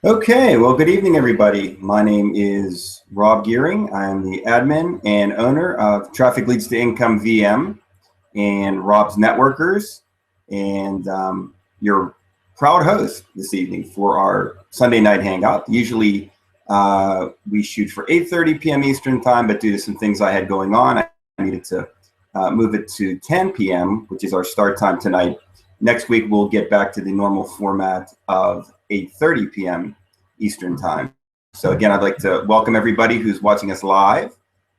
Okay, well, good evening, everybody. My name is Rob Gearing. I'm the admin and owner of Trafficleads2incomeVM and Rob's Networkers, and your proud host this evening for our Sunday night hangout. Usually we shoot for 8:30 p.m. Eastern time, but due to some things I had going on, I needed to move it to 10 p.m., which is our start time tonight. Next week, we'll get back to the normal format of 8:30 p.m. Eastern time. So again, I'd like to welcome everybody who's watching us live,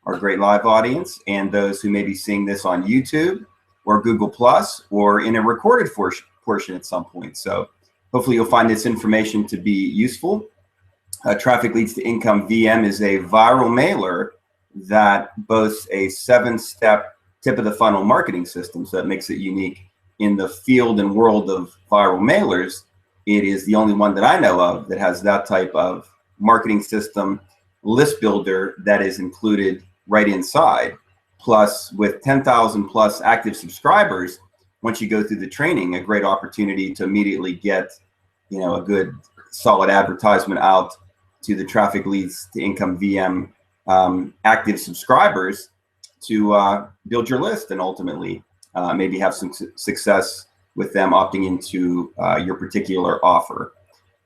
our great live audience, and those who may be seeing this on YouTube or Google Plus or in a recorded portion at some point. So hopefully you'll find this information to be useful. Traffic Leads to Income VM is a viral mailer that boasts a 7-step tip of the funnel marketing system. So that makes it unique in the field and world of viral mailers. It is the only one that I know of that has that type of marketing system, list builder that is included right inside. Plus, with 10,000 plus active subscribers, once you go through the training, a great opportunity to immediately get, a good solid advertisement out to the Traffic Leads to Income VM active subscribers to build your list and ultimately maybe have some success with them opting into your particular offer.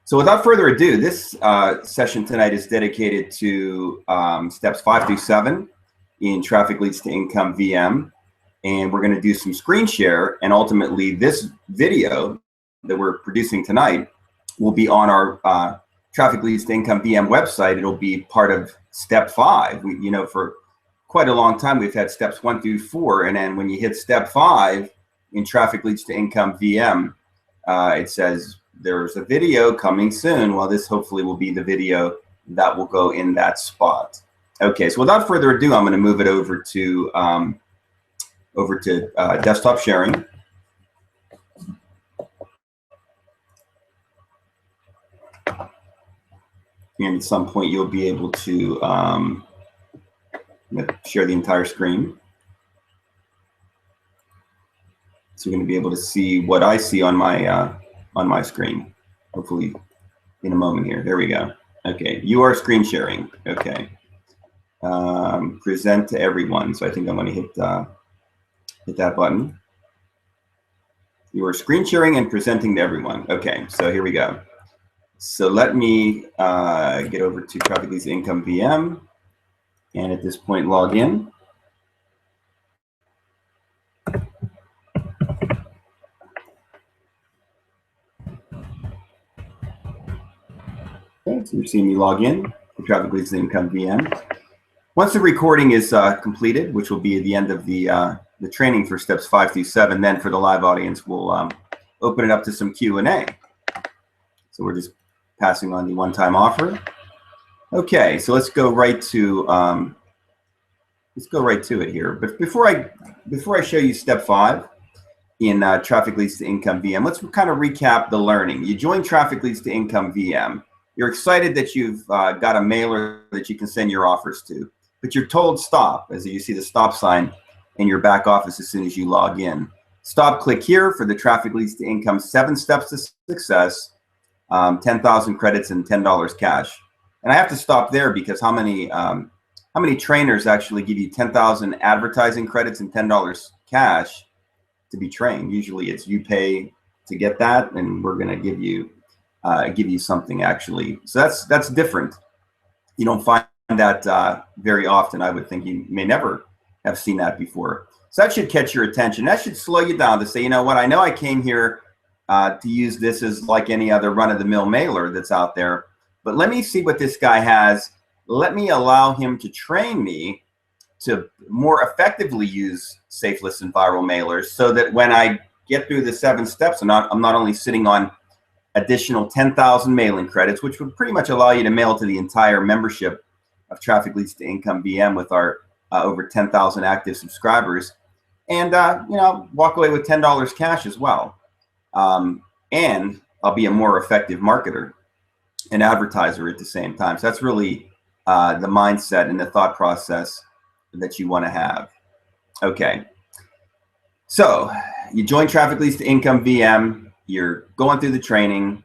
So without further ado, this session tonight is dedicated to steps 5 through 7 in Traffic Leads to Income VM. And we're going to do some screen share, and ultimately this video that we're producing tonight will be on our Traffic Leads to Income VM website. It'll be part of step 5. For quite a long time, we've had steps 1 through 4. And then when you hit step 5 in Traffic Leads to Income VM, it says there's a video coming soon. Well, this hopefully will be the video that will go in that spot. Okay, so without further ado, I'm going to move it over to desktop sharing. And at some point, you'll be able to share the entire screen. So you're going to be able to see what I see on my screen, hopefully in a moment here. There we go. Okay, you are screen sharing. Okay. Present to everyone. So I think I'm going to hit that button. You are screen sharing and presenting to everyone. Okay, so here we go. So let me get over to Traffic Leads to Income VM, and at this point log in. Okay, so you're seeing me log in to Traffic Leads to Income VM. Once the recording is completed, which will be at the end of the training for steps 5 through 7, then for the live audience, we'll open it up to some Q&A. So we're just passing on the one-time offer. Okay, so let's go right to it here. But before I show you step 5 in Traffic Leads to Income VM, let's kind of recap the learning. You join Traffic Leads to Income VM. You're excited that you've got a mailer that you can send your offers to, but you're told stop, as you see the stop sign in your back office as soon as you log in. Stop, click here for the Traffic Leads to Income 7 steps to success, 10,000 credits and $10 cash. And I have to stop there because how many trainers actually give you 10,000 advertising credits and $10 cash to be trained? Usually it's you pay to get that, and we're going to give you something actually. So that's different. You don't find that very often. I would think you may never have seen that before. So that should catch your attention. That should slow you down to say, you know what, I know I came here to use this as like any other run-of-the-mill mailer that's out there, but let me see what this guy has. Let me allow him to train me to more effectively use safe lists and viral mailers, so that when I get through the 7 steps, I'm not only sitting on additional 10,000 mailing credits, which would pretty much allow you to mail to the entire membership of Traffic Leads to Income VM with our over 10,000 active subscribers, and walk away with $10 cash as well. And I'll be a more effective marketer and advertiser at the same time. So that's really the mindset and the thought process that you want to have. Okay. So you join Traffic Leads to Income VM. You're going through the training.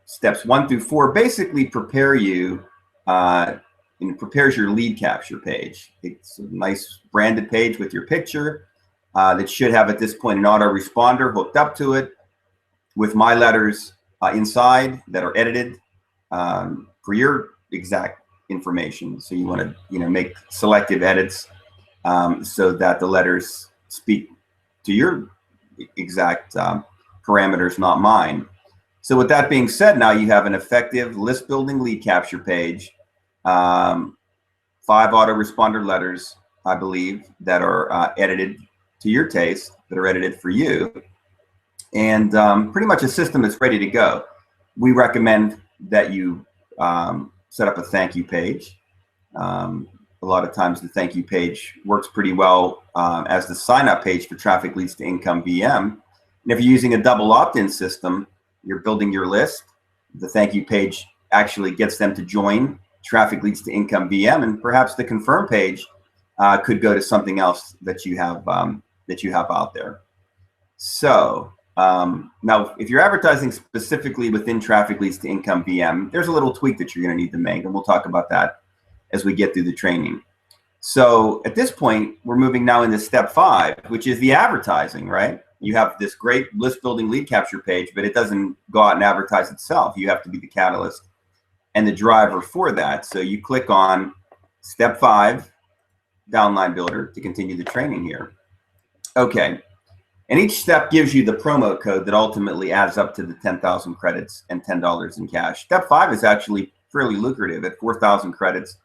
steps 1 through 4 basically prepare you, and it prepares your lead capture page. It's a nice branded page with your picture that should have at this point an autoresponder hooked up to it with my letters inside that are edited for your exact information. So you want to make selective edits so that the letters speak to your exact parameters, not mine. So with that being said, now you have an effective list building lead capture page, 5 autoresponder letters, I believe, that are edited to your taste, that are edited for you, and pretty much a system that's ready to go. We recommend that you set up a thank you page. A lot of times the thank you page works pretty well as the sign up page for Traffic Leads to Income VM. And if you're using a double opt-in system, you're building your list, the thank you page actually gets them to join Traffic Leads to Income VM, and perhaps the confirm page could go to something else that you have out there. So now, if you're advertising specifically within Traffic Leads to Income VM, there's a little tweak that you're going to need to make, and we'll talk about that as we get through the training. So at this point, we're moving now into step 5, which is the advertising, right? You have this great list building lead capture page, but it doesn't go out and advertise itself. You have to be the catalyst and the driver for that. So you click on step 5, downline builder, to continue the training here. Okay. And each step gives you the promo code that ultimately adds up to the 10,000 credits and $10 in cash. Step 5 is actually fairly lucrative at 4,000 credits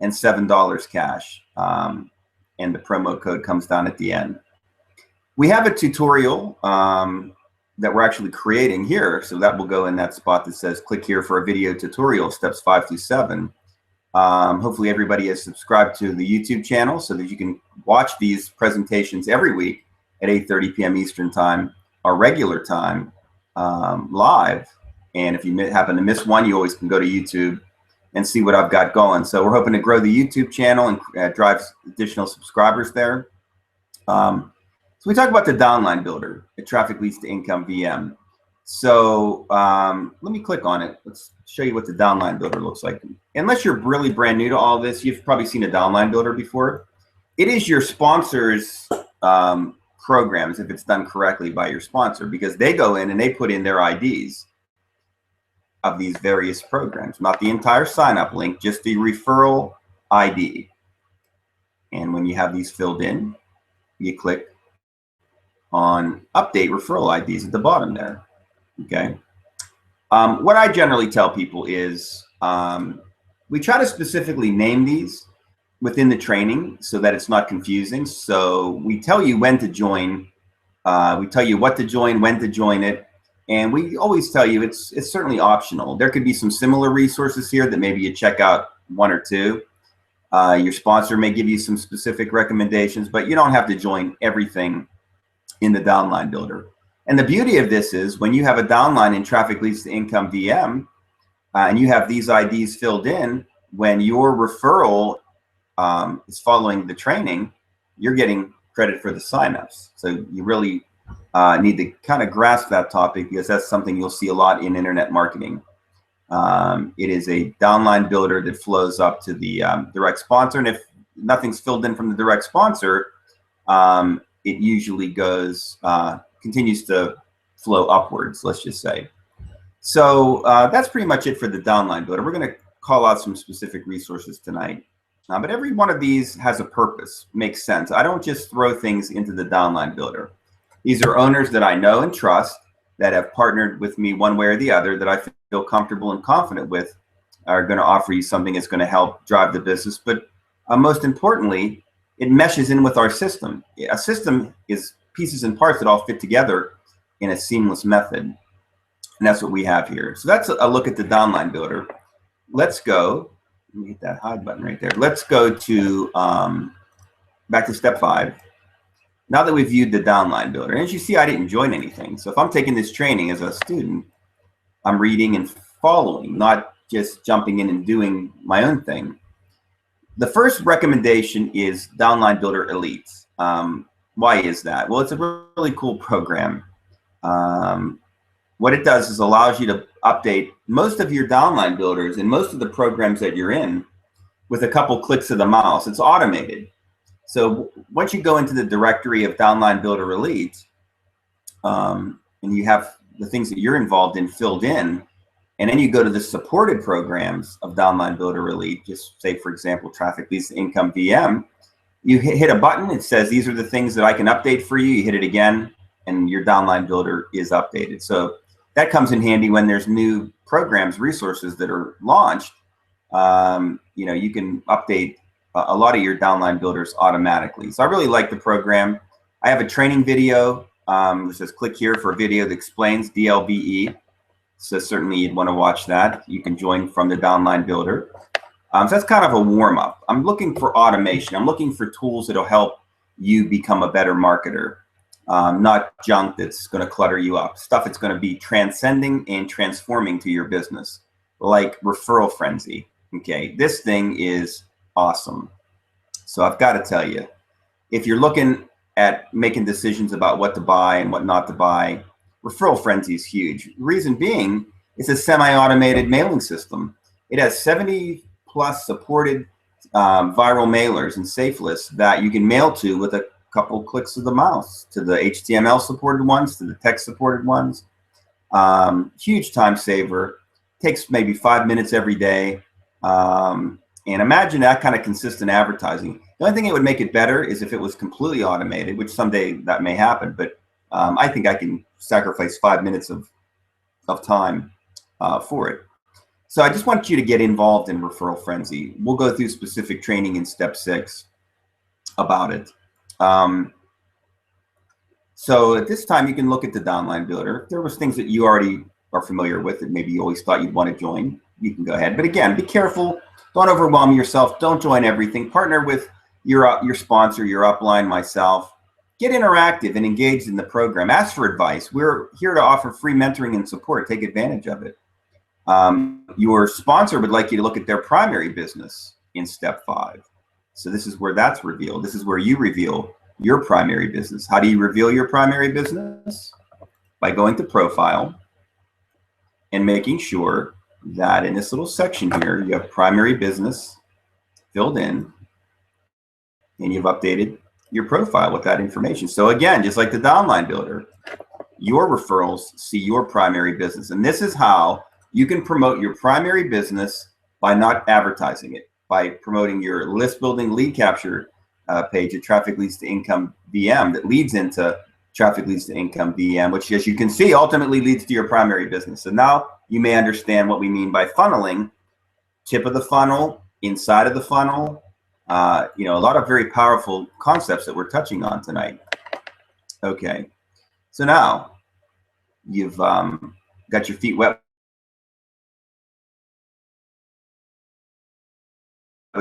and $7 cash. And the promo code comes down at the end. We have a tutorial that we're actually creating here. So that will go in that spot that says click here for a video tutorial, steps 5 through 7. Hopefully everybody has subscribed to the YouTube channel so that you can watch these presentations every week at 8:30 p.m. Eastern time, our regular time, live. And if you happen to miss one, you always can go to YouTube and see what I've got going. So we're hoping to grow the YouTube channel and drive additional subscribers there. So we talk about the downline builder at Traffic Leads to Income VM. So let me click on it. Let's show you what the downline builder looks like. Unless you're really brand new to all this, you've probably seen a downline builder before. It is your sponsor's programs if it's done correctly by your sponsor, because they go in and they put in their IDs of these various programs, not the entire sign-up link, just the referral ID. And when you have these filled in, you click on update referral IDs at the bottom there. Okay. What I generally tell people is we try to specifically name these within the training so that it's not confusing. So we tell you when to join, we tell you what to join, when to join it, and we always tell you it's certainly optional. There could be some similar resources here that maybe you check out 1 or 2. Your sponsor may give you some specific recommendations, but you don't have to join everything in the downline builder. And the beauty of this is when you have a downline in Traffic Leads to Income VM and you have these IDs filled in, when your referral is following the training, you're getting credit for the signups. So you really need to kind of grasp that topic, because that's something you'll see a lot in internet marketing. It is a downline builder that flows up to the direct sponsor. And if nothing's filled in from the direct sponsor, it usually goes, continues to flow upwards, let's just say. So that's pretty much it for the downline builder. We're going to call out some specific resources tonight. But every one of these has a purpose, makes sense. I don't just throw things into the downline builder. These are owners that I know and trust, that have partnered with me one way or the other, that I feel comfortable and confident with, are going to offer you something that's going to help drive the business. But most importantly, it meshes in with our system. A system is pieces and parts that all fit together in a seamless method. And that's what we have here. So that's a look at the downline builder. Let's go. Let me hit that hide button right there. Let's go to back to step 5. Now that we've viewed the downline builder, and as you see, I didn't join anything. So if I'm taking this training as a student, I'm reading and following, not just jumping in and doing my own thing. The first recommendation is Downline Builder Elite. Why is that? Well, it's a really cool program. what it does is allows you to update most of your downline builders and most of the programs that you're in with a couple clicks of the mouse. It's automated. So once you go into the directory of downline builder elites, and you have the things that you're involved in filled in, and then you go to the supported programs of downline builder elite, just say, for example, Traffic Leads to Income VM, you hit a button, it says, these are the things that I can update for you. You hit it again, and your downline builder is updated. So that comes in handy when there's new programs, resources that are launched. You know, you can update a lot of your downline builders automatically. So I really like the program. I have a training video. It says click here for a video that explains DLBE. So certainly you'd want to watch that. You can join from the downline builder. So that's kind of a warm up. I'm looking for automation. I'm looking for tools that'll help you become a better marketer, not junk that's going to clutter you up. Stuff that's going to be transcending and transforming to your business, like Referral Frenzy. Okay, this thing is awesome. So I've got to tell you, if you're looking at making decisions about what to buy and what not to buy, Referral Frenzy is huge. Reason being, it's a semi-automated mailing system. It has 70+ supported viral mailers and safe lists that you can mail to with a couple clicks of the mouse, to the HTML supported ones, to the text supported ones. Huge time saver. Takes maybe 5 minutes every day. And imagine that kind of consistent advertising. The only thing that would make it better is if it was completely automated, which someday that may happen. But I think I can sacrifice 5 minutes of time for it. So I just want you to get involved in Referral Frenzy. We'll go through specific training in step 6 about it. So at this time, you can look at the downline builder. If there was things that you already are familiar with that maybe you always thought you'd want to join, you can go ahead. But again, be careful. Don't overwhelm yourself. Don't join everything. Partner with your sponsor, your upline, myself. Get interactive and engaged in the program. Ask for advice. We're here to offer free mentoring and support. Take advantage of it. Your sponsor would like you to look at their primary business in step 5. So this is where that's revealed. This is where you reveal your primary business. How do you reveal your primary business? By going to profile and making sure that in this little section here, you have primary business filled in, and you've updated your profile with that information. So again, just like the downline builder, your referrals see your primary business. And this is how you can promote your primary business by not advertising it, by promoting your list building lead capture page at Traffic Leads to Income VM that leads into Traffic Leads to Income VM, which, as you can see, ultimately leads to your primary business. So now you may understand what we mean by funneling, tip of the funnel, inside of the funnel, you know, a lot of very powerful concepts that we're touching on tonight. Okay, so now you've got your feet wet.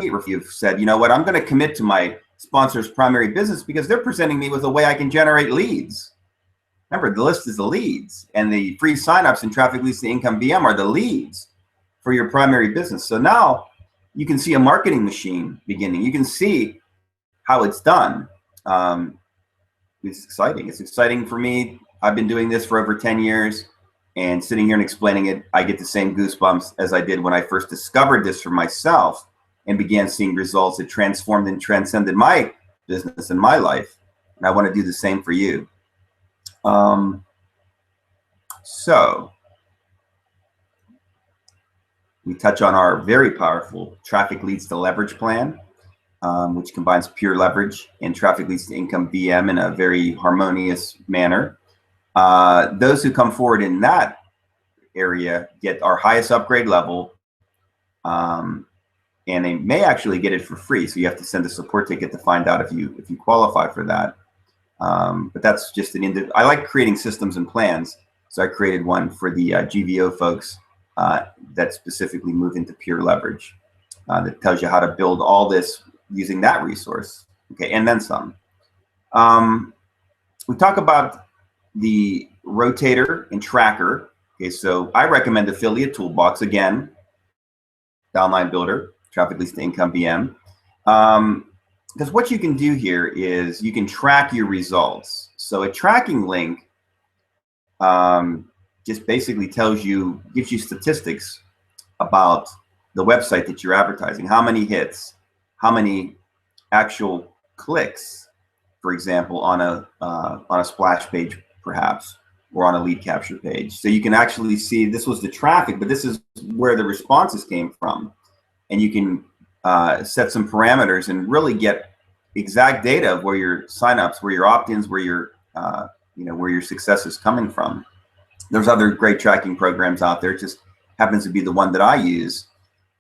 You've said, you know what, I'm going to commit to my sponsor's primary business because they're presenting me with a way I can generate leads. Remember, the list is the leads, and the free signups in Traffic Leads to Income VM are the leads for your primary business. So now you can see a marketing machine beginning. You can see how it's done. It's exciting. It's exciting for me. I've been doing this for over 10 years, and sitting here and explaining it, I get the same goosebumps as I did when I first discovered this for myself and began seeing results that transformed and transcended my business and my life. And I want to do the same for you. So we touch on our very powerful Traffic Leads to Leverage plan, which combines pure leverage and Traffic Leads to Income VM in a very harmonious manner. Those who come forward in that area get our highest upgrade level, and they may actually get it for free. So you have to send a support ticket to find out if you qualify for that. But that's just I like creating systems and plans. So I created one for the GVO folks that specifically move into pure leverage that tells you how to build all this using that resource. Okay, and then some. We talk about the rotator and tracker. Okay, so I recommend Affiliate Toolbox again, downline builder, Traffic Leads to Income VM. Because what you can do here is you can track your results. So a tracking link just basically tells you, gives you statistics about the website that you're advertising, how many hits, how many actual clicks, for example, on a splash page, perhaps, or on a lead capture page. So you can actually see this was the traffic, but this is where the responses came from. And you can set some parameters and really get exact data of where your signups, where your opt-ins, where your where your success is coming from. There's other great tracking programs out there. It just happens to be the one that I use.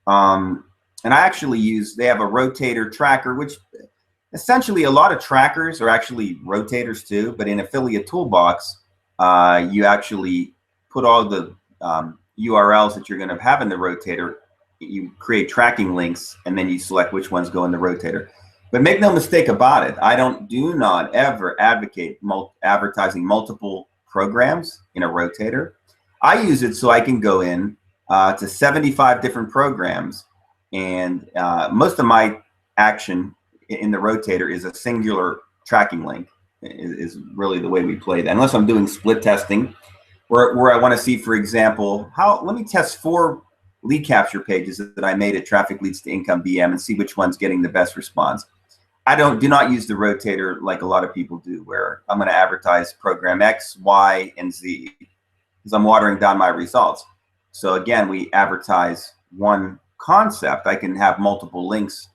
And I actually use, they have a rotator tracker, which essentially a lot of trackers are actually rotators too, but in Affiliate Toolbox, you actually put all the URLs that you're going to have in the rotator. You create tracking links, and then you select which ones go in the rotator. But make no mistake about it, I do not ever advocate advertising multiple programs in a rotator. I use it so I can go in to 75 different programs, and most of my action in the rotator is a singular tracking link. Is really the way we play that, unless I'm doing split testing, where I want to see, for example, let me test 4 lead capture pages that I made at Traffic Leads to Income VM and see which one's getting the best response. I do not use the rotator like a lot of people do, where I'm going to advertise program X, Y, and Z, because I'm watering down my results. So again, we advertise one concept. I can have multiple links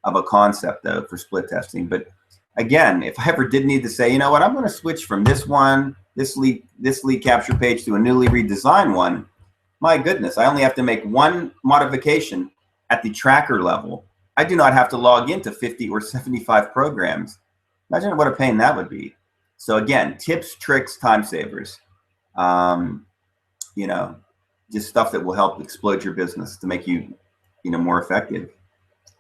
of a concept though for split testing. But again, if I ever did need to say, you know what, I'm going to switch from this lead capture page to a newly redesigned one, my goodness, I only have to make one modification at the tracker level. I do not have to log into 50 or 75 programs. Imagine what a pain that would be. So again, tips, tricks, time savers. Just stuff that will help explode your business to make you, more effective.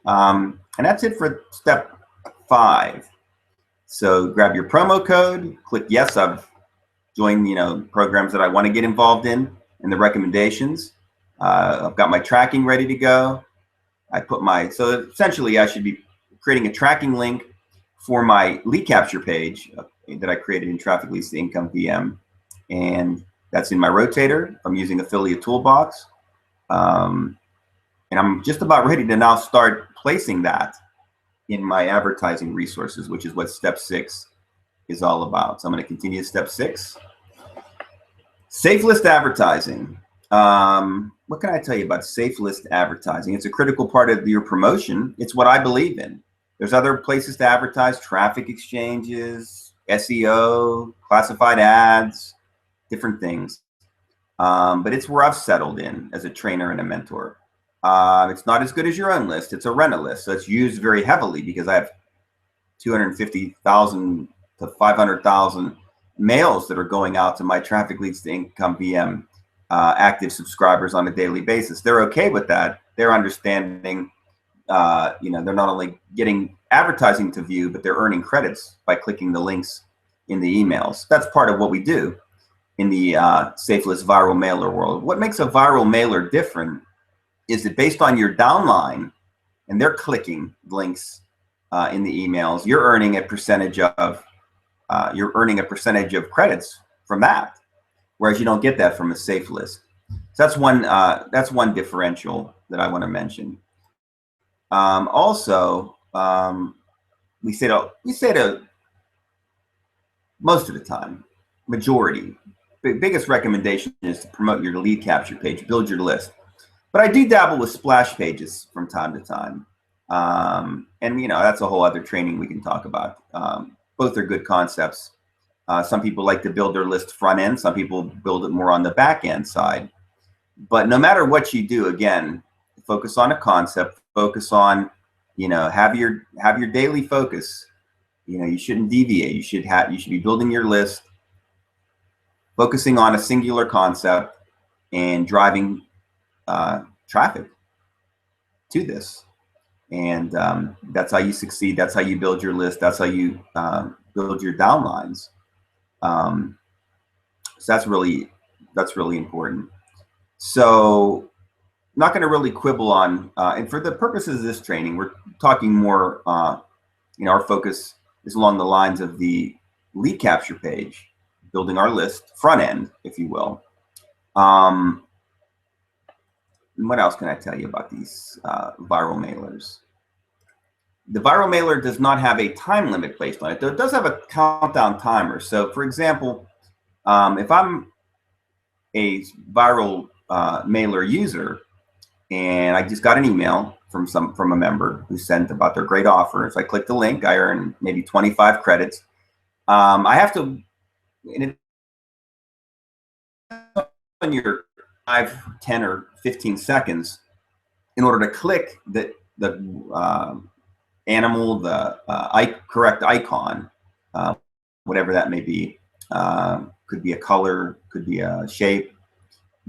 And that's it for step 5. So grab your promo code, click yes, I've joined, programs that I want to get involved in, and the recommendations. I've got my tracking ready to go. So essentially I should be creating a tracking link for my lead capture page that I created in Traffic Leads to Income VM. And that's in my rotator. I'm using Affiliate Toolbox. And I'm just about ready to now start placing that in my advertising resources, which is what step 6 is all about. So I'm going to continue step 6. Safe list advertising. What can I tell you about safe list advertising? It's a critical part of your promotion. It's what I believe in. There's other places to advertise, traffic exchanges, SEO, classified ads, different things. But it's where I've settled in as a trainer and a mentor. It's not as good as your own list. It's a rental list. So it's used very heavily because I have 250,000 to 500,000 mails that are going out to my Traffic Leads to Income VM active subscribers on a daily basis. They're okay with that. They're understanding, they're not only getting advertising to view, but they're earning credits by clicking the links in the emails. That's part of what we do in the safe list viral mailer world. What makes a viral mailer different is that based on your downline, and they're clicking links in the emails, you're earning a percentage of credits from that, whereas you don't get that from a safe list. So that's one differential that I want to mention. Also, we say to most of the time, majority, biggest recommendation is to promote your lead capture page, build your list. But I do dabble with splash pages from time to time. And that's a whole other training we can talk about. Both are good concepts. Some people like to build their list front end. Some people build it more on the back end side. But no matter what you do, again, focus on a concept, focus on, have your daily focus. You shouldn't deviate. You should be building your list, focusing on a singular concept and driving traffic to this. And that's how you succeed. That's how you build your list. That's how you build your downlines. So that's really important. So I'm not going to really quibble on, and for the purposes of this training, we're talking more, our focus is along the lines of the lead capture page, building our list, front end, if you will. What else can I tell you about these viral mailers? The viral mailer does not have a time limit placed on it, though it does have a countdown timer. So, for example, if I'm a viral mailer user and I just got an email from a member who sent about their great offer, if I click the link, I earn maybe 25 credits. I have to, in your 5, 10, or 15 seconds, in order to click the animal, the correct icon, whatever that may be. Could be a color, could be a shape,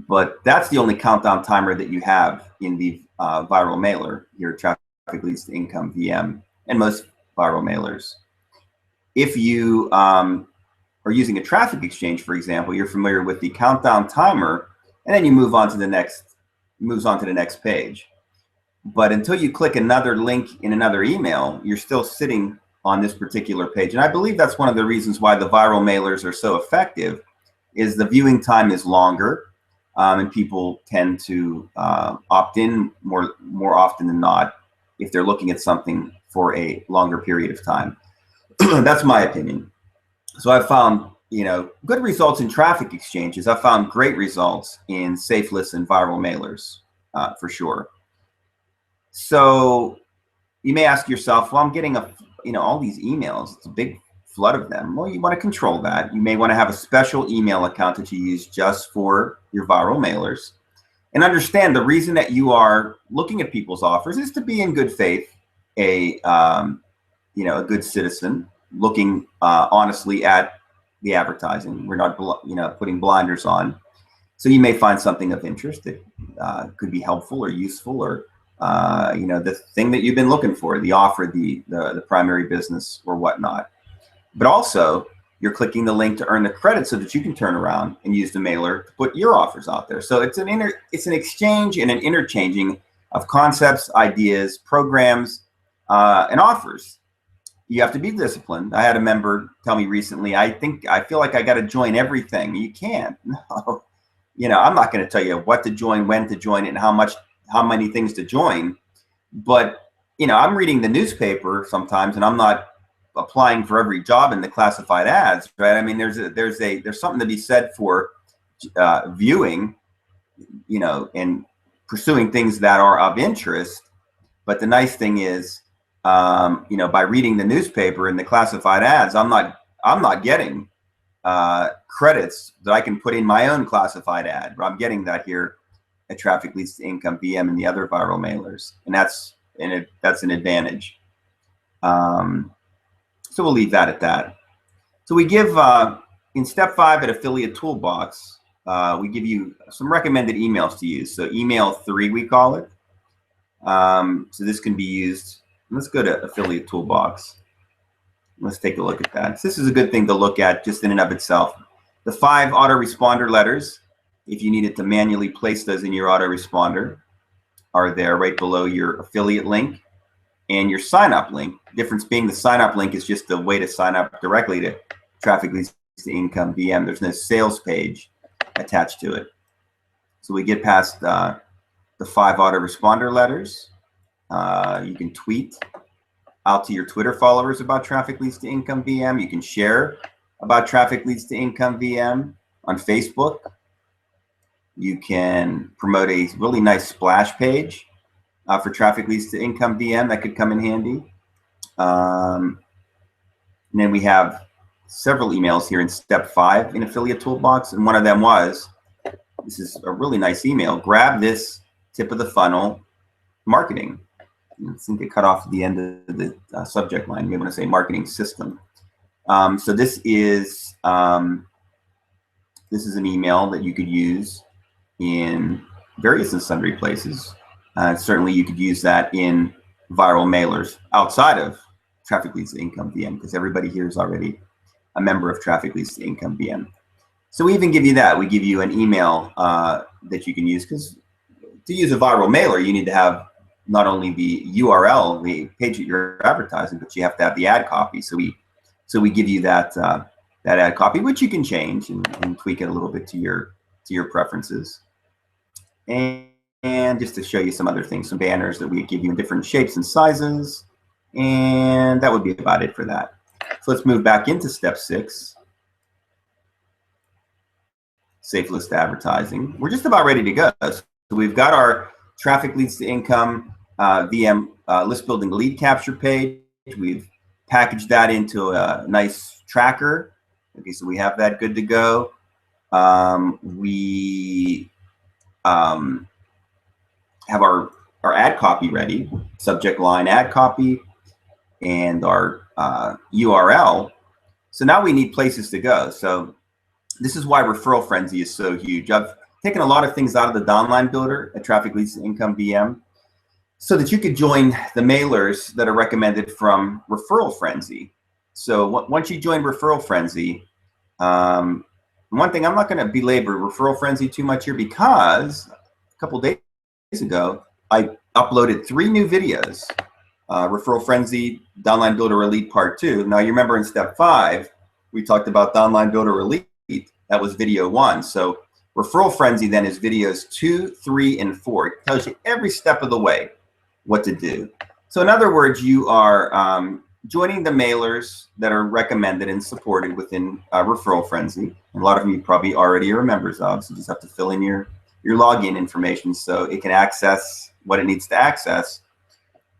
but that's the only countdown timer that you have in the viral mailer here at Traffic Leads to Income VM and most viral mailers. If you are using a traffic exchange, for example, you're familiar with the countdown timer, and then you move on to the next page. But until you click another link in another email, you're still sitting on this particular page. And I believe that's one of the reasons why the viral mailers are so effective, is the viewing time is longer, and people tend to opt in more often than not if they're looking at something for a longer period of time. That's my opinion. So I've found, good results in traffic exchanges. I've found great results in safe lists and viral mailers, for sure. So you may ask yourself, well, I'm getting all these emails. It's a big flood of them. Well, you want to control that. You may want to have a special email account that you use just for your viral mailers, and understand the reason that you are looking at people's offers is to be in good faith, a good citizen looking honestly at the advertising. We're not putting blinders on. So you may find something of interest that could be helpful or useful, or the thing that you've been looking for, the offer, the primary business, or whatnot. But also, you're clicking the link to earn the credit so that you can turn around and use the mailer to put your offers out there. So it's an exchange and an interchanging of concepts, ideas, programs, and offers. You have to be disciplined. I had a member tell me recently, I feel like I got to join everything. You can't. No. I'm not going to tell you what to join, when to join it, and how many things to join. But I'm reading the newspaper sometimes, and I'm not applying for every job in the classified ads, right? I mean, there's something to be said for viewing, and pursuing things that are of interest. But the nice thing is, by reading the newspaper and the classified ads, I'm not getting credits that I can put in my own classified ad. I'm getting that here at Traffic Leads to Income VM and the other viral mailers, and that's an advantage. So we'll leave that at that. So we give in step 5 at Affiliate Toolbox, we give you some recommended emails to use. So email 3, we call it. So this can be used. Let's go to Affiliate Toolbox. Let's take a look at that. So this is a good thing to look at just in and of itself. The 5 autoresponder letters, if you needed to manually place those in your autoresponder, are there right below your affiliate link and your sign up link. The difference being the sign up link is just the way to sign up directly to Traffic Leads to Income VM. There's no sales page attached to it. So we get past the 5 autoresponder letters. You can tweet out to your Twitter followers about Traffic Leads to Income VM. You can share about Traffic Leads to Income VM on Facebook. You can promote a really nice splash page for Traffic Leads to Income VM. That could come in handy. And then we have several emails here in step 5 in Affiliate Toolbox. And one of them was, this is a really nice email. Grab this tip of the funnel marketing. I think it cut off at the end of the subject line. You may want to say marketing system. So this is an email that you could use in various and sundry places. Certainly you could use that in viral mailers outside of Traffic Leads to Income VM, because everybody here is already a member of Traffic Leads to Income VM. So we even give you that. We give you an email that you can use, because to use a viral mailer, you need to have not only the URL, the page that you're advertising, but you have to have the ad copy. So we give you that that ad copy, which you can change and tweak it a little bit to to your preferences. And just to show you some other things, some banners that we give you in different shapes and sizes. And that would be about it for that. So let's move back into step 6. Safe list advertising. We're just about ready to go. So we've got our Traffic Leads to Income VM list building lead capture page. We've packaged that into a nice tracker. Okay, so we have that good to go. We have our ad copy ready, subject line ad copy, and our URL. So now we need places to go. So this is why Referral Frenzy is so huge. I've taken a lot of things out of the downline builder at Traffic Leads to Income VM so that you could join the mailers that are recommended from Referral Frenzy. So once you join Referral Frenzy, one thing, I'm not going to belabor Referral Frenzy too much here because a couple days ago, I uploaded 3 new videos. Referral Frenzy, Downline Builder Elite Part 2. Now you remember in step 5, we talked about Downline Builder Elite. That was video 1. So Referral Frenzy then is videos 2, 3, and 4. It tells you every step of the way what to do. So in other words, you are joining the mailers that are recommended and supported within Referral Frenzy. And a lot of you probably already are members of, so you just have to fill in your login information so it can access what it needs to access.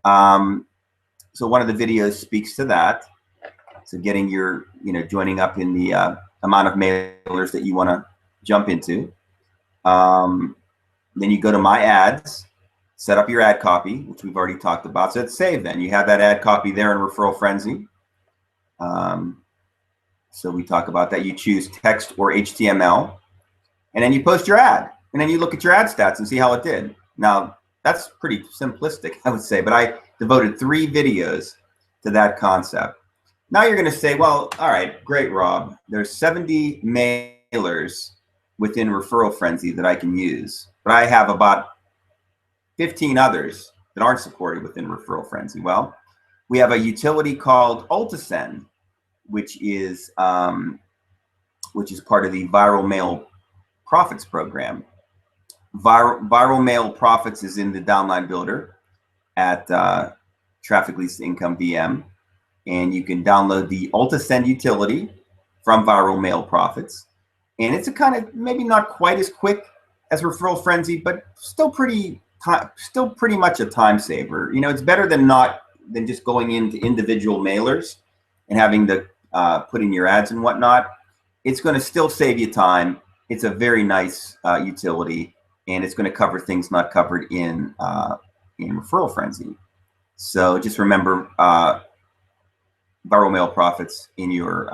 So one of the videos speaks to that. So getting your, joining up in the amount of mailers that you want to jump into. Then you go to My Ads, set up your ad copy, which we've already talked about. So it's saved then. You have that ad copy there in Referral Frenzy. So we talk about that. You choose text or HTML, and then you post your ad. And then you look at your ad stats and see how it did. Now, that's pretty simplistic, I would say, but I devoted 3 videos to that concept. Now you're going to say, well, all right, great, Rob. There's 70 mailers within Referral Frenzy that I can use, but I have about 15 others that aren't supported within Referral Frenzy. Well, we have a utility called Ultisend, which is part of the Viral Mail Profits program. Viral Mail Profits is in the downline builder at Traffic Leads to Income VM. And you can download the Ultisend utility from Viral Mail Profits. And it's a kind of maybe not quite as quick as Referral Frenzy, but still pretty much a time saver. It's better than just going into individual mailers and having to put in your ads and whatnot. It's going to still save you time. It's a very nice utility, and it's going to cover things not covered in Referral Frenzy. So just remember, Viral Mail Profits in your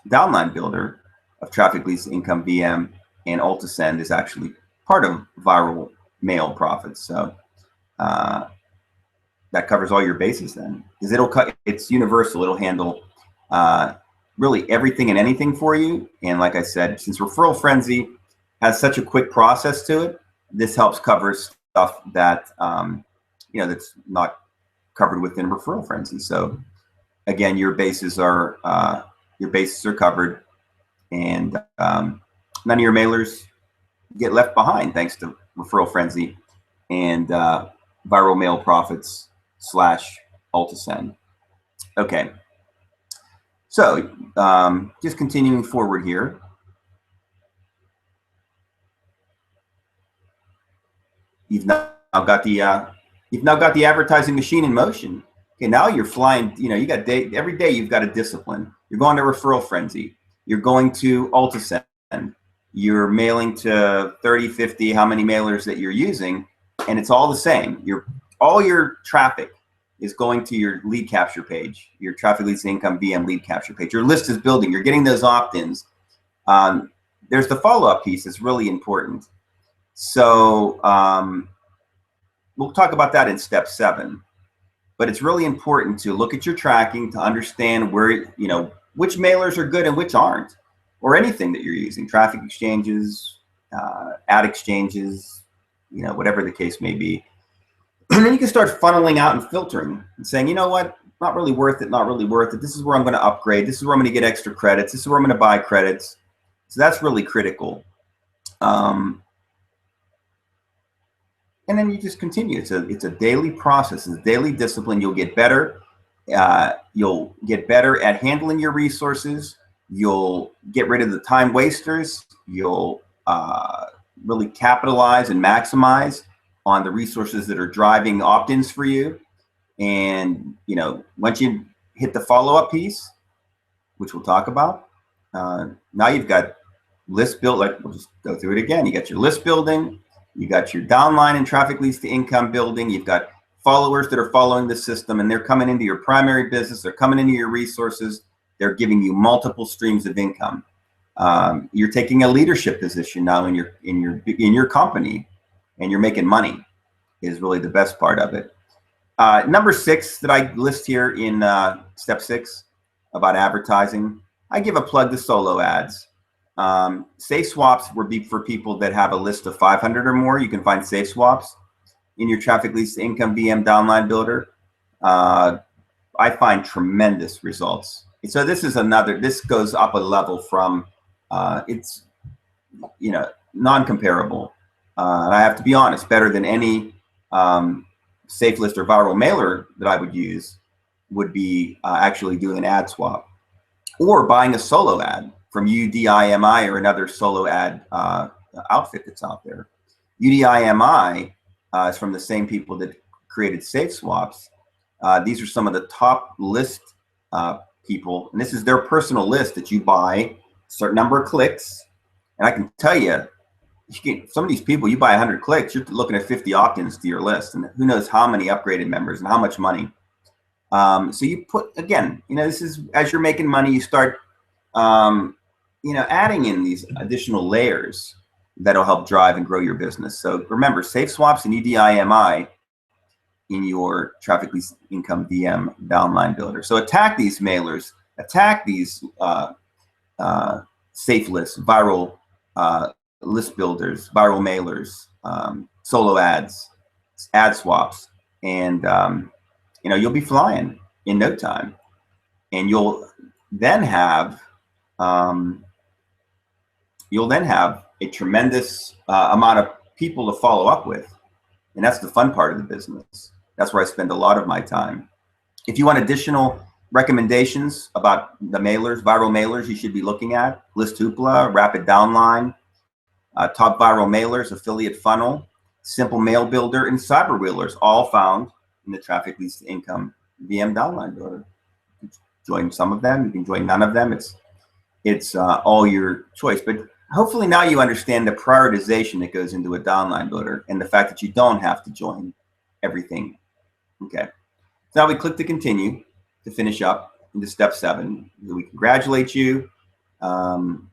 downline builder of Traffic Leads to Income VM, and Ultisend is actually part of Viral Mail Profits. So that covers all your bases then, because it's universal. It'll handle really everything and anything for you. And like I said, since Referral Frenzy has such a quick process to it, this helps cover stuff that that's not covered within Referral Frenzy. So again, your bases are covered, and none of your mailers get left behind thanks to Referral Frenzy and Viral Mail Profits / Ultisend. Okay, so just continuing forward here. You've now got the advertising machine in motion. Okay, now you're flying. You got every day you've got a discipline. You're going to Referral Frenzy. You're going to Ultisend. You're mailing to 30, 50, how many mailers that you're using, and it's all the same. All your traffic is going to your lead capture page, your Traffic Leads to Income VM lead capture page. Your list is building. You're getting those opt-ins. There's the follow-up piece that's really important. So we'll talk about that in step 7. But it's really important to look at your tracking to understand where, which mailers are good and which aren't, or anything that you're using, traffic exchanges, ad exchanges, whatever the case may be. And then you can start funneling out and filtering and saying, you know what, not really worth it, not really worth it. This is where I'm going to upgrade. This is where I'm going to get extra credits. This is where I'm going to buy credits. So that's really critical. And then you just continue. It's a daily process. It's a daily discipline. You'll get better. You'll get better at handling your resources. You'll get rid of the time wasters. You'll really capitalize and maximize on the resources that are driving opt-ins for you. And once you hit the follow-up piece, which we'll talk about, now you've got list build. Like, we'll just go through it again. You got your list building. You got your downline and traffic leads to income building. You've got followers that are following the system, and they're coming into your primary business. They're coming into your resources. They're giving you multiple streams of income. You're taking a leadership position now in your company, and you're making money. Is really the best part of it. Number 6 that I list here in step 6 about advertising, I give a plug to solo ads. Safe swaps would be for people that have a list of 500 or more. You can find safe swaps in your Traffic Leads to Income VM downline builder. I find tremendous results. So this goes up a level from, it's, non-comparable. And I have to be honest, better than any safe list or viral mailer that I would use would be actually doing an ad swap or buying a solo ad from UDIMI or another solo ad outfit that's out there. UDIMI is from the same people that created safe swaps. These are some of the top list people, and this is their personal list that you buy a certain number of clicks. And I can tell you, some of these people, you buy 100 clicks, you're looking at 50 opt-ins to your list, and who knows how many upgraded members and how much money. So you put, again, this is, as you're making money, you start adding in these additional layers that'll help drive and grow your business. So remember, safe swaps and UDIMI in your Traffic Leads Income VM downline builder. So attack these mailers, attack these safe lists, viral list builders, viral mailers, solo ads, ad swaps, and you'll be flying in no time. And you'll then have a tremendous amount of people to follow up with. And that's the fun part of the business. That's where I spend a lot of my time. If you want additional recommendations about the mailers, viral mailers you should be looking at, List Hoopla, Rapid Downline, Top Viral Mailers, Affiliate Funnel, Simple Mail Builder, and Cyber Wheelers, all found in the Traffic Leads to Income VM downline builder. You can join some of them, you can join none of them. It's all your choice. But hopefully now you understand the prioritization that goes into a downline builder and the fact that you don't have to join everything. Okay. So now we click to continue to finish up into step 7. We congratulate you.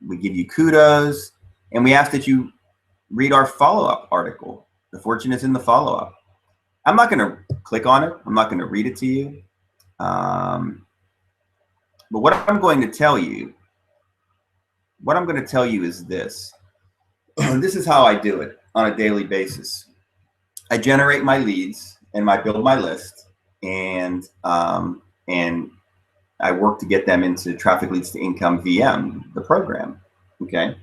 We give you kudos, and we ask that you read our follow-up article. The fortune is in the follow-up. I'm not going to click on it. I'm not going to read it to you. But what I'm going to tell you is this. This is how I do it on a daily basis. I generate my leads and I build my list, and I work to get them into Traffic Leads to Income VM, the program. Okay.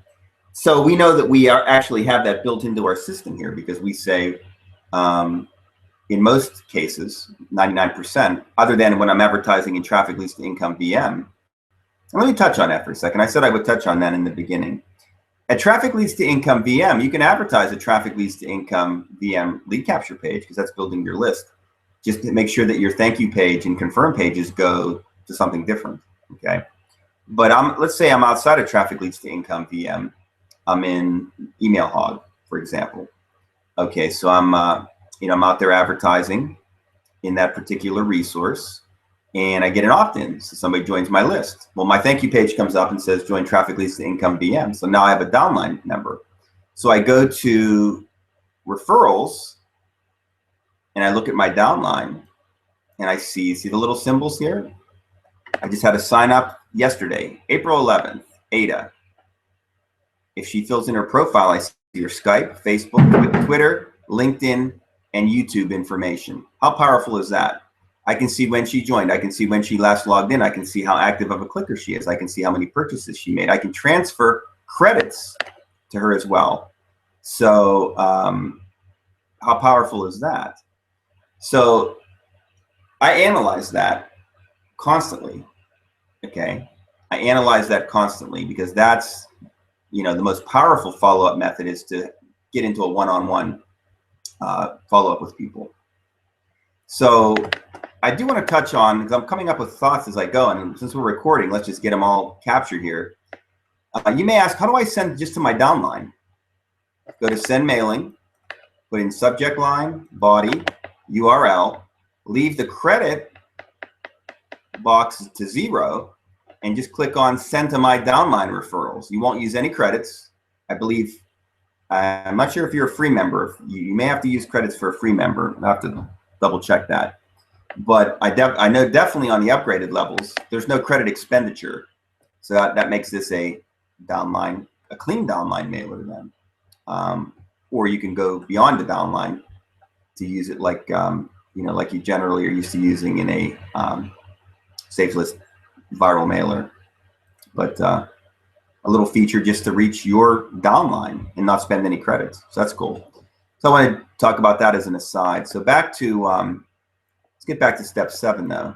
So we know that we actually have that built into our system here, because we say, in most cases, 99%, other than when I'm advertising in Traffic Leads to Income VM. And let me touch on that for a second. I said I would touch on that in the beginning. At Traffic Leads to Income VM, you can advertise a Traffic Leads to Income VM lead capture page, because that's building your list. Just to make sure that your thank you page and confirm pages go to something different. Okay. But let's say I'm outside of Traffic Leads to Income VM. I'm in Email Hog, for example. Okay, so I'm out there advertising in that particular resource, and I get an opt-in. So somebody joins my list. Well, my thank you page comes up and says join Traffic Leads to Income VM. So now I have a downline member. So I go to referrals and I look at my downline, and I see the little symbols here. I just had a sign up yesterday, April 11th, Ada. If she fills in her profile, I see her Skype, Facebook, Twitter, LinkedIn, and YouTube information. How powerful is that? I can see when she joined. I can see when she last logged in. I can see how active of a clicker she is. I can see how many purchases she made. I can transfer credits to her as well. So how powerful is that? So I analyze that constantly. Okay, I analyze that constantly because that's, you know, the most powerful follow-up method is to get into a one-on-one follow-up with people. So I do want to touch on, because I'm coming up with thoughts as I go, and since we're recording, let's just get them all captured here. You may ask, how do I send just to my downline? Go to send mailing, put in subject line, body, URL, leave the credit box to 0, and just click on send to my downline referrals. You won't use any credits. I believe, I'm not sure if you're a free member. You may have to use credits for a free member. I have to double check that. But I know definitely on the upgraded levels, there's no credit expenditure. So that makes this a downline, a clean downline mailer then. Or you can go beyond the downline to use it like, you know, like you generally are used to using in a safe list viral mailer. But a little feature just to reach your downline and not spend any credits. So that's cool. So I want to talk about that as an aside. So back to, let's get back to step 7 though.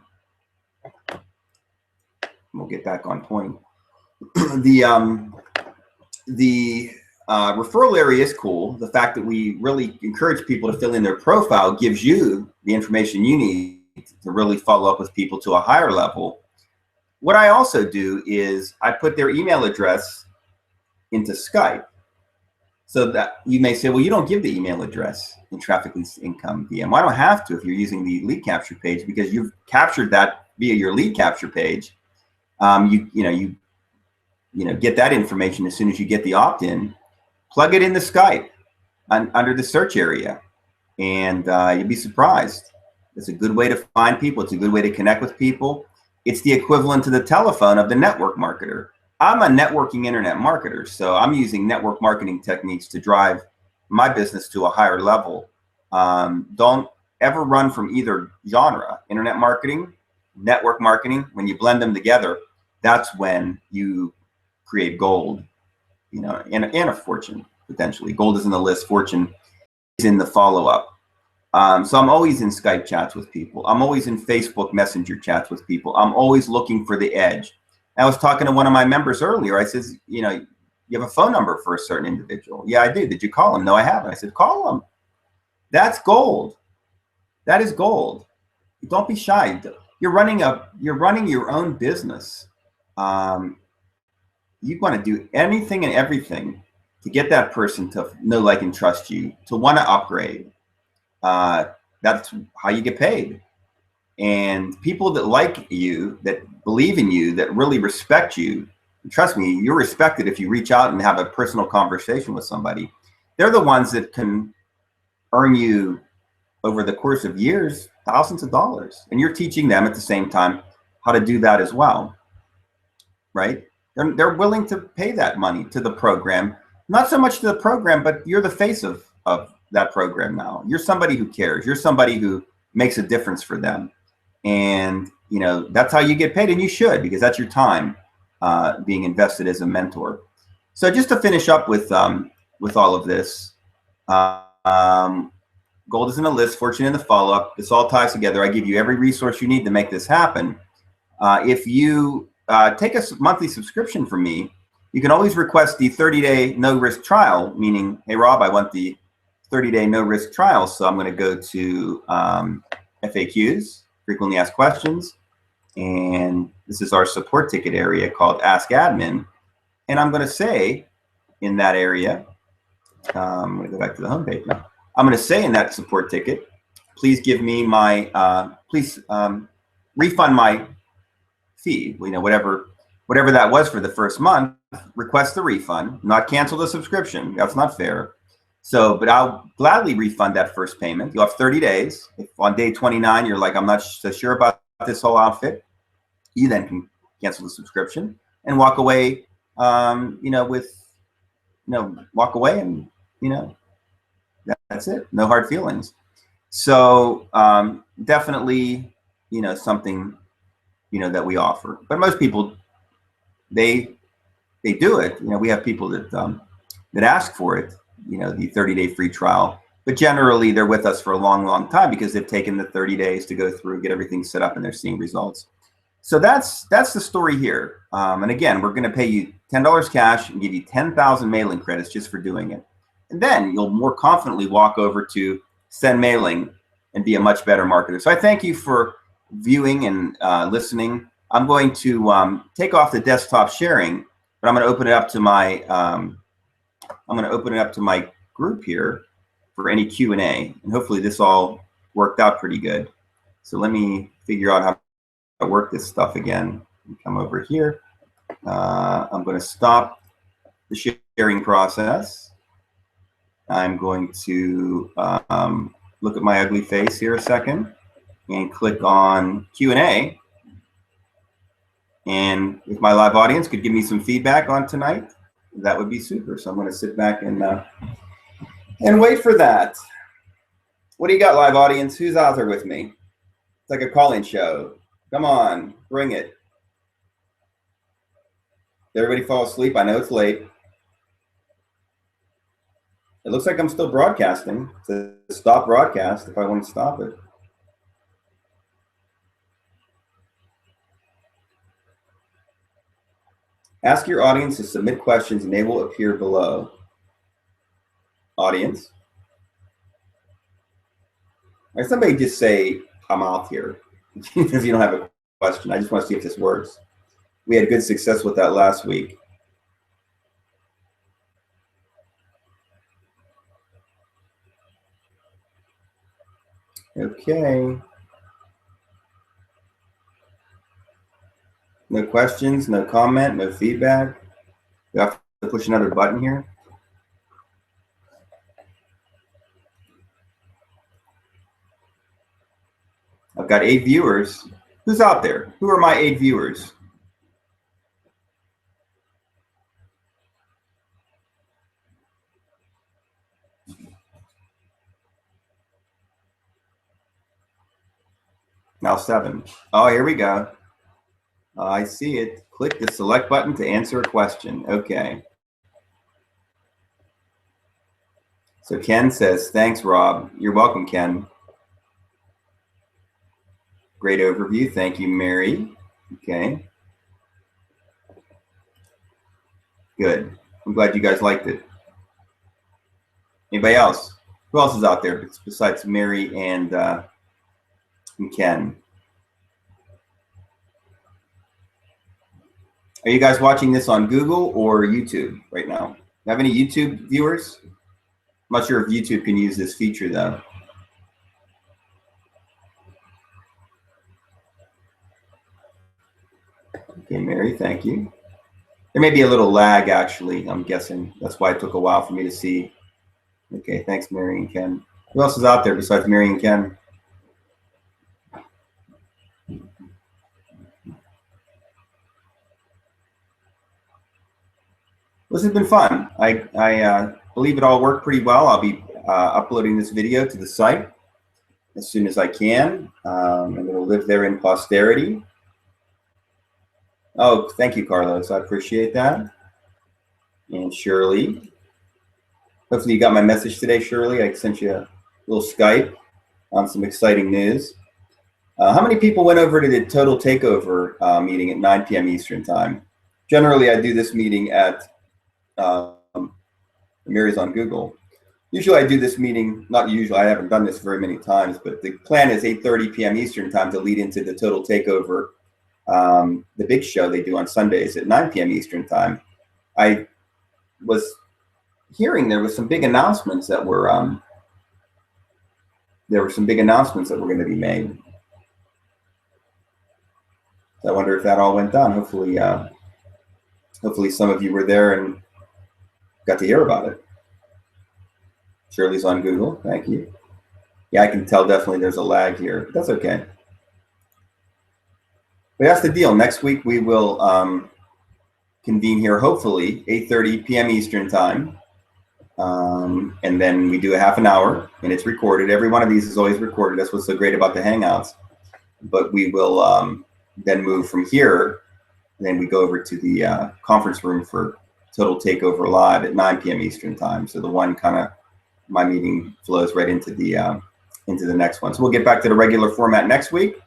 We'll get back on point. The referral area is cool. The fact that we really encourage people to fill in their profile gives you the information you need to really follow up with people to a higher level. What I also do is I put their email address into Skype. So that you may say, well, you don't give the email address in Trafficleads2incomeVM. Well, I don't have to if you're using the lead capture page, because you've captured that via your lead capture page. You get that information as soon as you get the opt-in. Plug it into Skype under the search area, and you'll be surprised. It's a good way to find people. It's a good way to connect with people. It's the equivalent to the telephone of the network marketer. I'm a networking internet marketer, so I'm using network marketing techniques to drive my business to a higher level. Don't ever run from either genre. Internet marketing, network marketing, when you blend them together, that's when you create gold, you know, and a fortune, potentially. Gold is in the list, fortune is in the follow-up. So I'm always in Skype chats with people. I'm always in Facebook Messenger chats with people. I'm always looking for the edge. I was talking to one of my members earlier. I says, you know, you have a phone number for a certain individual. Yeah, I do. Did you call him? No, I haven't. I said, call him. That's gold. That is gold. Don't be shy. You're running your own business. You want to do anything and everything to get that person to know, like, and trust you, to want to upgrade. That's how you get paid. And people that like you, that believe in you, that really respect you, trust me, you're respected if you reach out and have a personal conversation with somebody. They're the ones that can earn you over the course of years thousands of dollars, and you're teaching them at the same time how to do that as well, right? They're willing to pay that money to the program, not so much to the program, but you're the face of that program now. You're somebody who cares. You're somebody who makes a difference for them. And, you know, that's how you get paid, and you should, because that's your time being invested as a mentor. So just to finish up with all of this, gold is in the list, fortune in the follow-up. This all ties together. I give you every resource you need to make this happen. If you take a monthly subscription from me, you can always request the 30-day no-risk trial, meaning, hey, Rob, I want the 30-day no-risk trial. So I'm going to go to FAQs, frequently asked questions, and this is our support ticket area called Ask Admin. And I'm going to say in that area, I'm going to go back to the homepage now. I'm going to say in that support ticket, please give me my, please refund my fee, you know, whatever that was for the first month. Request the refund, not cancel the subscription. That's not fair. So, but I'll gladly refund that first payment. You'll have 30 days. If on day 29 you're like, I'm not so sure about this whole outfit, you then can cancel the subscription and walk away. You know, with, you know, walk away, and, you know, that's it. No hard feelings. So definitely, you know, something, you know, that we offer. But most people, they do it. You know, we have people that that ask for it, the 30-day free trial. But generally, they're with us for a long, long time because they've taken the 30 days to go through, get everything set up, and they're seeing results. So that's the story here. And again, we're going to pay you $10 cash and give you 10,000 mailing credits just for doing it. And then you'll more confidently walk over to send mailing and be a much better marketer. So I thank you for viewing and listening. I'm going to take off the desktop sharing, but I'm going to open it up to my group here for any Q&A, and hopefully this all worked out pretty good. So let me figure out how to work this stuff again. Come over here. I'm going to stop the sharing process. I'm going to look at my ugly face here a second and click on Q&A. And if my live audience could give me some feedback on tonight, that would be super. So I'm going to sit back and wait for that. What do you got, live audience? Who's out there with me? It's like a call-in show. Come on, bring it. Did everybody fall asleep? I know it's late. It looks like I'm still broadcasting. It says stop broadcast if I want to stop it. Ask your audience to submit questions and they will appear below. Audience. Or somebody just say, I'm out here because you don't have a question. I just want to see if this works. We had good success with that last week. Okay. No questions, no comment, no feedback. You have to push another button here. I've got 8 viewers. Who's out there? Who are my 8 viewers? Now 7. Oh, here we go. I see it. Click the select button to answer a question. Okay. So Ken says, thanks, Rob. You're welcome, Ken. Great overview. Thank you, Mary. Okay. Good. I'm glad you guys liked it. Anybody else? Who else is out there besides Mary and Ken? Are you guys watching this on Google or YouTube right now? Have any YouTube viewers? I'm not sure if YouTube can use this feature though. Okay, Mary, thank you. There may be a little lag actually, I'm guessing. That's why it took a while for me to see. Okay, thanks, Mary and Ken. Who else is out there besides Mary and Ken? This has been fun. I believe it all worked pretty well. I'll be uploading this video to the site as soon as I can, and it'll live there in posterity. Oh, thank you, Carlos. I appreciate that. And Shirley. Hopefully you got my message today, Shirley. I sent you a little Skype on some exciting news. How many people went over to the Total Takeover meeting at 9 p.m. Eastern Time? Generally, I do this meeting at Mary's on Google. Usually I do this meeting, not usually, I haven't done this very many times, but the plan is 8:30 p.m. Eastern Time to lead into the Total Takeover, the big show they do on Sundays at 9 p.m. Eastern Time. I was hearing there was some big announcements that were going to be made. So I wonder if that all went down. Hopefully, hopefully some of you were there and got to hear about it. Shirley's on Google. Thank you. Yeah, I can tell definitely there's a lag here, but that's okay. But that's the deal. Next week we will convene here, hopefully 8:30 p.m. Eastern Time. And then we do a half an hour and it's recorded. Every one of these is always recorded. That's what's so great about the Hangouts. But we will then move from here, and then we go over to the conference room for Total Takeover Live at 9 p.m. Eastern time. So the one kind of, my meeting flows right into the next one. So we'll get back to the regular format next week.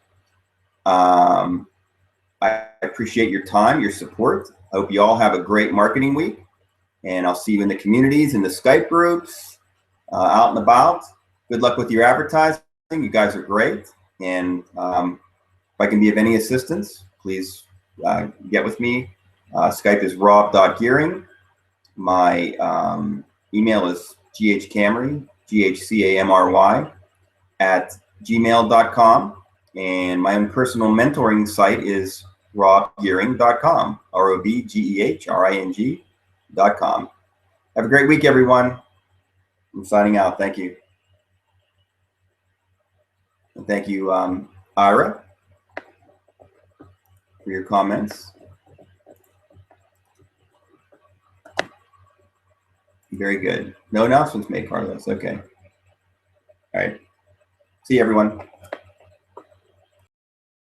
I appreciate your time, your support. I hope you all have a great marketing week, and I'll see you in the communities, in the Skype groups, out and about. Good luck with your advertising. You guys are great. And if I can be of any assistance, please get with me. Skype is rob.gearing. My email is ghcamry, GHCAMRY, @gmail.com. And my own personal mentoring site is robgearing.com, ROBGEHRING.com. Have a great week, everyone. I'm signing out. Thank you. And thank you, Ira, for your comments. Very good. No announcements made, Carlos. Okay. All right. See you, everyone.